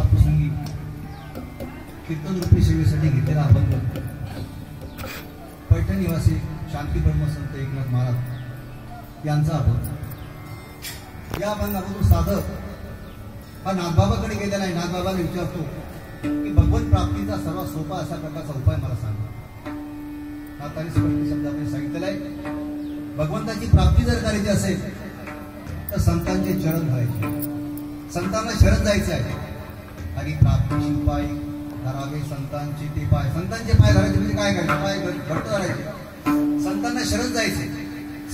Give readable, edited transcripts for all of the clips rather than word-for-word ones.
प्रसंगी कीर्तन रूपी सेवेसाठी घेतलेला अभंग पैठण निवासी शांती ब्रह्मसंत एकनाथ महाराज यांचा अभंग। या अभंगामधून साधक हा नाथबाबाकडे गेलेला आहे। नाथबाबाला विचारतो की भगवत प्राप्तीचा सर्वात सोपा अशा प्रकारचा उपाय मला सांगा। नाथाने स्पष्ट शब्दामध्ये सांगितलेलं आहे, भगवंताची प्राप्ती जर करायची असेल तर संतांचे चरण धरायचे, संतांना शरण जायचे आहे। आणि प्राप्तीची उपाय धरावे संतांचे ते पाय। संतांचे पाय धरायचे म्हणजे काय करायचे? पाय घट्ट धरायचे, संतांना शरण जायचे।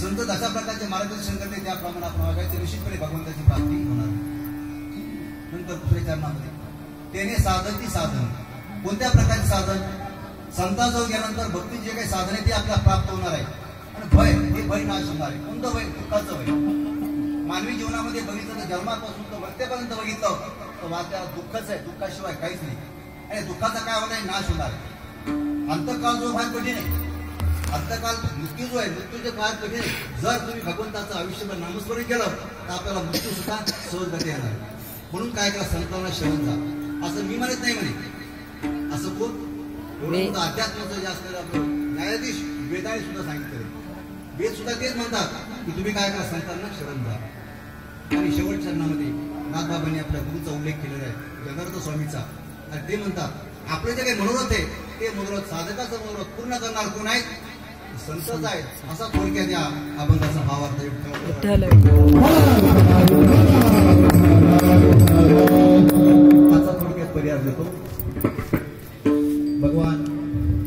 संत अशा प्रकारचे मार्गदर्शन करते त्याप्रमाणे आपण वागायचे, निश्चितपणे भगवंताची प्राप्ती होणार। नंतर दुसऱ्या चरणामध्ये त्याने साधनची साधन, कोणत्या प्रकारचे साधन? संतांजवळ गेल्यानंतर भक्ती जे काही साधन आहे ते आपल्याला प्राप्त होणार आहे। आणि भय, हे भय नाश होणार आहे। कोणतं भय? दुःखाचं भय। मानवी जीवनामध्ये बघितलं तर जन्मापासून तर मृत्यूपर्यंत बघितलं तर वाट्याला दुःखच आहे, दुःखाशिवाय काहीच नाही। आणि दुःखाचा काय होणार आहे? नाश होणार आहे। अंतकाल जो फार कठीण आहे, अंतकाल मृत्यू जो आहे, मृत्यूचे फार कठीण आहे। जर तुम्ही भगवंताचं आयुष्यभर नामस्मरण केलं तर आपल्याला मृत्यू सुद्धा सहजगती येणार आहे। म्हणून काय करा, संतांना शरण जा। असं मी म्हणत नाही म्हणे, असं कोण अध्यात्माचं जे असलेलं आपलं न्यायाधीश वेदाने सुद्धा सांगितलं। वेद सुद्धा तेच म्हणतात की तुम्ही काय करा, संतांना शरण जा। आणि शेवट चरणामध्ये नाथबाबांनी आपल्या गुरुचा उल्लेख केलेला आहे, जनार्दन स्वामीचा। आणि ते म्हणतात आपले जे काही मनोरथ आहे ते मनोरथ, साधकाचं मनोरथ पूर्ण करणार कोण आहे? संतच आहे। असा थोडक्यात या अभंगाचा भावार्थ असा थोडक्यात पर्याय देतो।